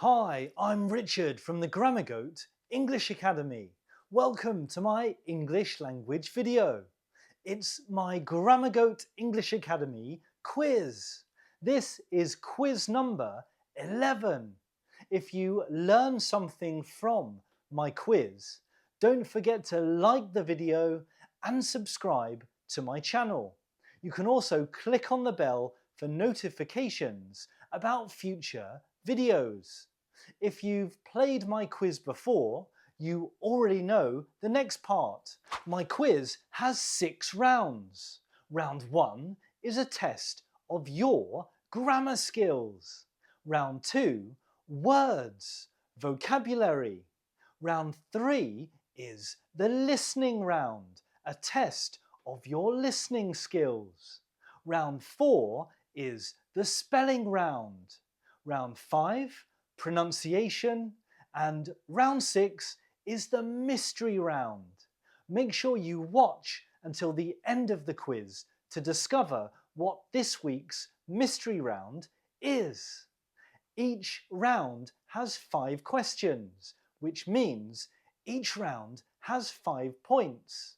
Hi, I'm Richard from the Grammar Goat English Academy. Welcome to my English language video. It's my Grammar Goat English Academy quiz. This is quiz number 11. If you learn something from my quiz, don't forget to like the video and subscribe to my channel. You can also click on the bell for notifications about future videos. If you've played my quiz before, you already know the next part. My quiz has 6 rounds. Round 1 is a test of your grammar skills. Round 2, words, vocabulary. Round 3 is the listening round, a test of your listening skills. Round 4 is the spelling round. Round 5, pronunciation, and round 6 is the mystery round. Make sure you watch until the end of the quiz to discover what this week's mystery round is. Each round has 5 questions, which means each round has 5 points.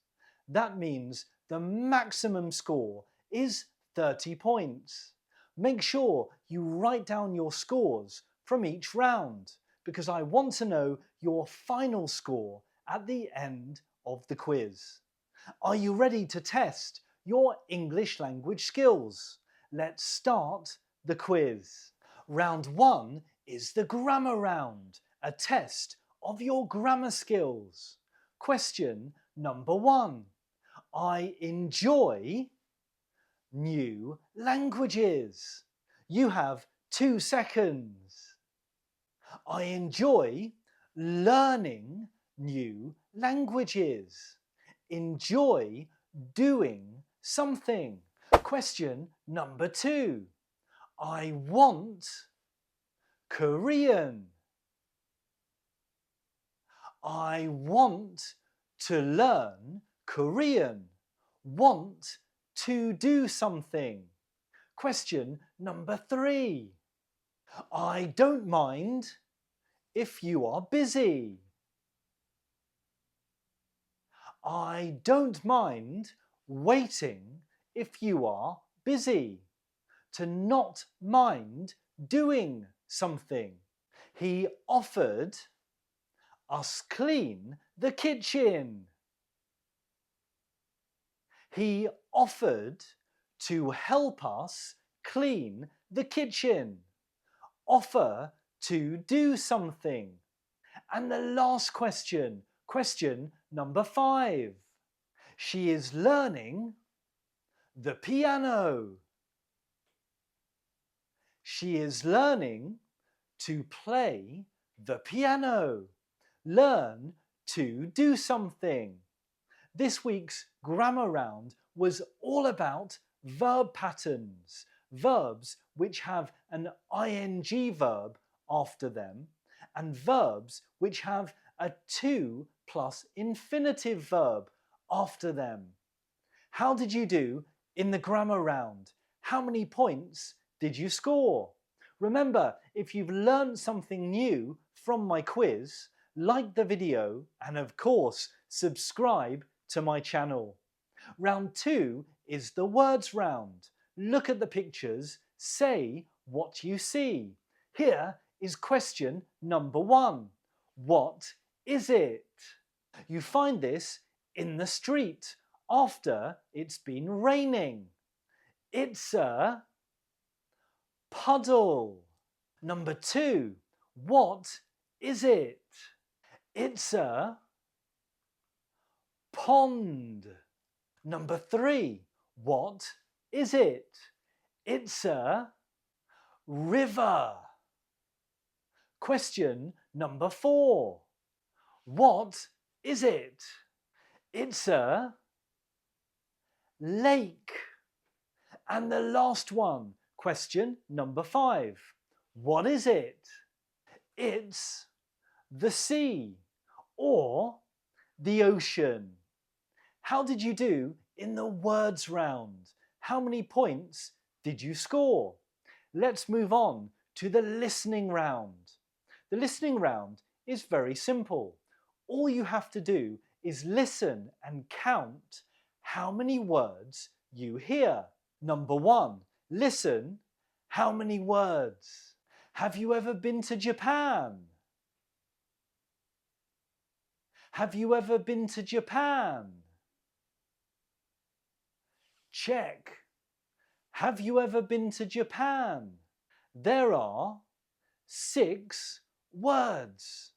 That means the maximum score is 30 points. Make sure you write down your scores from each round because I want to know your final score at the end of the quiz. Are you ready to test your English language skills? Let's start the quiz. Round 1 is the grammar round, a test of your grammar skills. Question number 1. I enjoy new languages. You have 2 seconds. I enjoy learning new languages. Enjoy doing something. Question number 2. I want Korean. I want to learn Korean. Want to do something. Question number 3. I don't mind if you are busy. I don't mind waiting if you are busy. To not mind doing something. He offered us clean the kitchen. He offered to help us clean the kitchen. Offer to do something. And the last question, question number 5. She is learning the piano. She is learning to play the piano. Learn to do something. This week's grammar round was all about verb patterns, verbs which have an ing verb after them, and verbs which have a to plus infinitive verb after them. How did you do in the grammar round? How many points did you score? Remember, if you've learned something new from my quiz, like the video and of course subscribe to my channel. Round 2 is the words round. Look at the pictures, say what you see. Here is question number 1. What is it? You find this in the street after it's been raining. It's a puddle. Number 2. What is it? It's a pond. Number 3. What is it? It's a river. Question number 4. What is it? It's a lake. And the last one, question number 5. What is it? It's the sea or the ocean. How did you do in the words round? How many points did you score? Let's move on to the listening round. The listening round is very simple. All you have to do is listen and count how many words you hear. Number 1, listen. How many words? Have you ever been to Japan? Have you ever been to Japan? Check. Have you ever been to Japan? There are 6 words.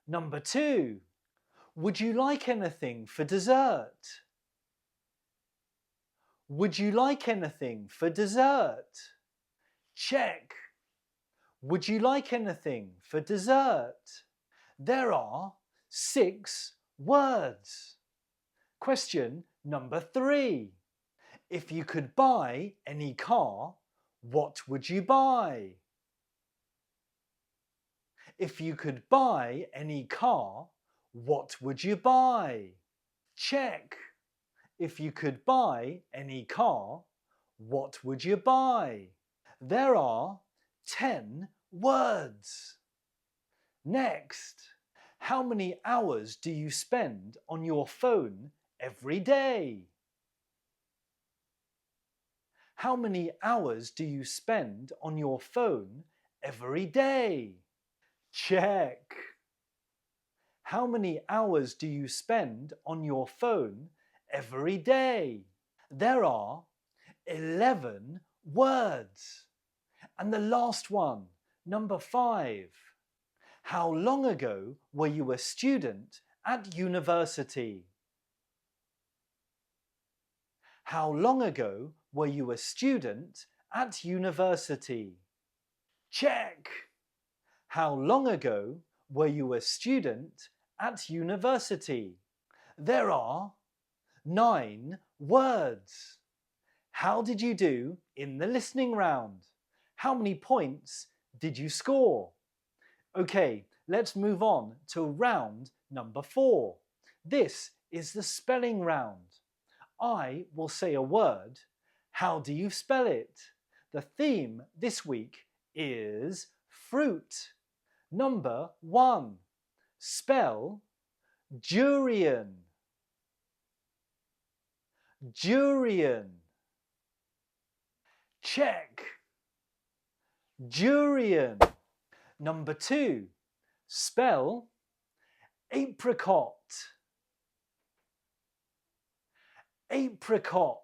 Number 2. Would you like anything for dessert? Would you like anything for dessert? Check. Would you like anything for dessert? There are 6 words. Question number 3. If you could buy any car, what would you buy? If you could buy any car, what would you buy? Check. If you could buy any car, what would you buy? There are 10 words. Next, how many hours do you spend on your phone every day? How many hours do you spend on your phone every day? Check. How many hours do you spend on your phone every day? There are 11 words. And the last one, number 5. How long ago were you a student at university? How long ago were you a student at university? Check. How long ago were you a student at university? There are 9 words. How did you do in the listening round? How many points did you score? Okay, let's move on to round number 4. This is the spelling round. I will say a word. How do you spell it? The theme this week is fruit. Number 1. Spell durian. Durian. Check. Durian. Number 2. Spell apricot. Apricot.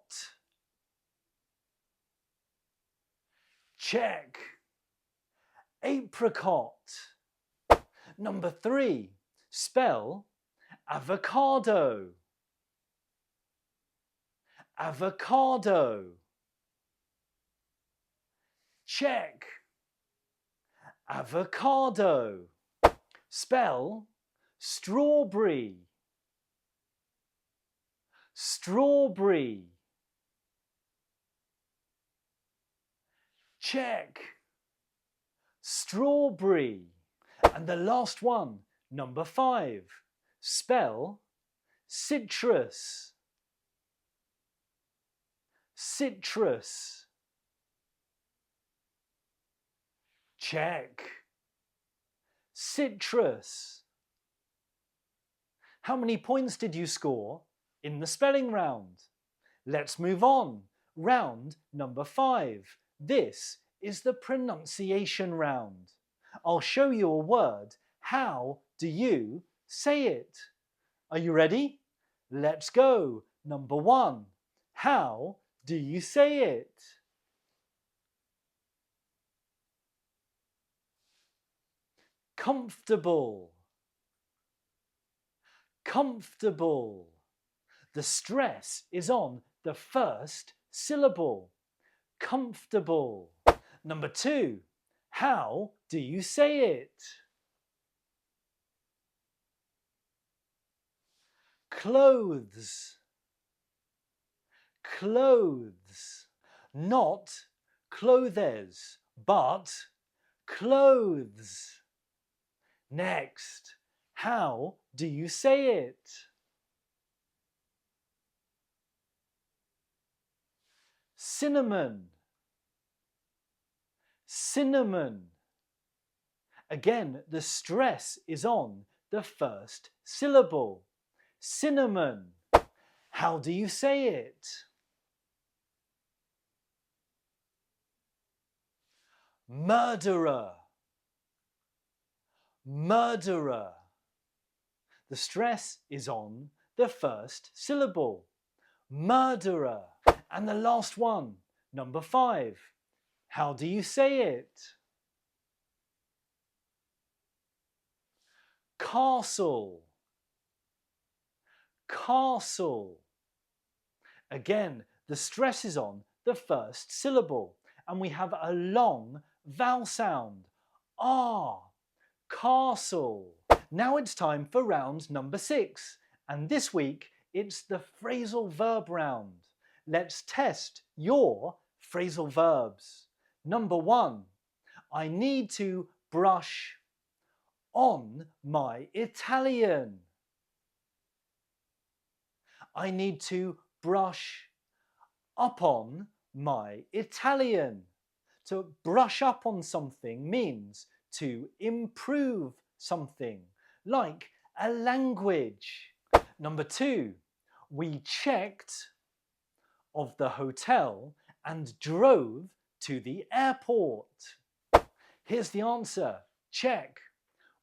Check. Apricot. Number 3. Spell avocado. Avocado. Check. Avocado. Spell strawberry. Strawberry. Check. Strawberry. And the last one, number 5. Spell citrus. Citrus. Check. Citrus. How many points did you score in the spelling round? Let's move on. Round number 5. This is the pronunciation round. I'll show you a word. How do you say it? Are you ready? Let's go. Number 1. How do you say it? Comfortable. Comfortable. The stress is on the first syllable. Comfortable. Number 2. How do you say it? Clothes. Clothes. Not clothes, but clothes. Next, how do you say it? Cinnamon. Cinnamon. Again, the stress is on the first syllable. Cinnamon. How do you say it? Murderer. Murderer. The stress is on the first syllable. Murderer. And the last one, number 5. How do you say it? Castle. Castle. Again, the stress is on the first syllable, and we have a long vowel sound. R. Castle. Now it's time for round number 6, and this week it's the phrasal verb round. Let's test your phrasal verbs. Number 1, I need to brush on my Italian. I need to brush up on my Italian. To brush up on something means to improve something, like a language. Number 2, we checked of the hotel and drove to the airport. Here's the answer. Check.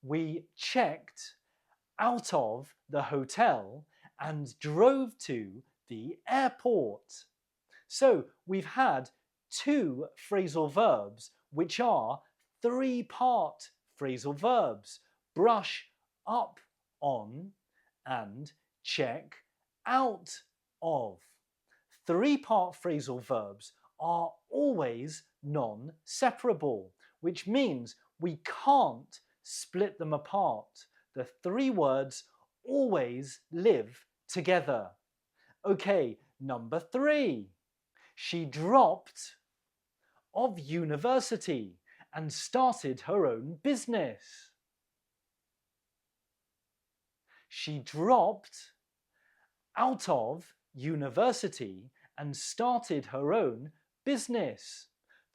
We checked out of the hotel and drove to the airport. So we've had 2 phrasal verbs which are 3-part phrasal verbs. Brush up on and check out of. 3-part phrasal verbs are always non-separable, which means we can't split them apart. The 3 words always live together. Okay, number 3. She dropped of university and started her own business. She dropped out of university and started her own business.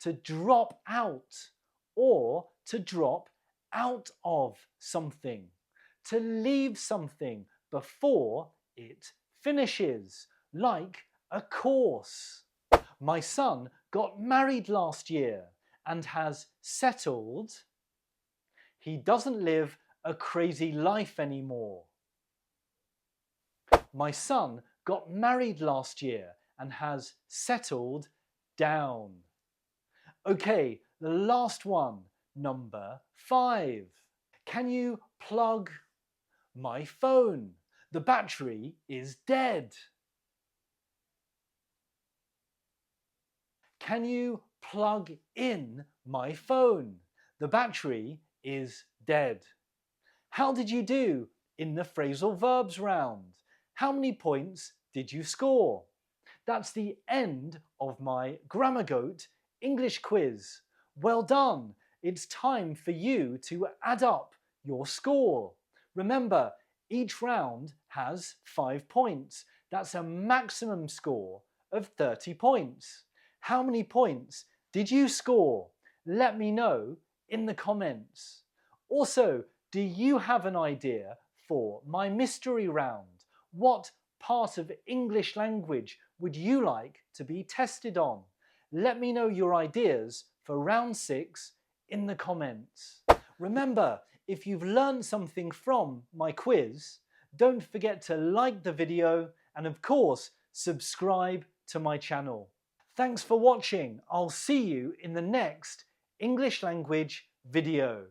To drop out, or to drop out of something. To leave something before it finishes, like a course. My son got married last year and has settled. He doesn't live a crazy life anymore. My son got married last year and has settled down. Okay, the last one, number 5. Can you plug my phone? The battery is dead. Can you plug in my phone? The battery is dead. How did you do in the phrasal verbs round? How many points did you score? That's the end of my Grammar Goat English quiz. Well done! It's time for you to add up your score. Remember, each round has 5 points. That's a maximum score of 30 points. How many points did you score? Let me know in the comments. Also, do you have an idea for my mystery round? What part of English language would you like to be tested on? Let me know your ideas for round 6 in the comments. Remember, if you've learned something from my quiz, don't forget to like the video and of course, subscribe to my channel. Thanks for watching. I'll see you in the next English language video.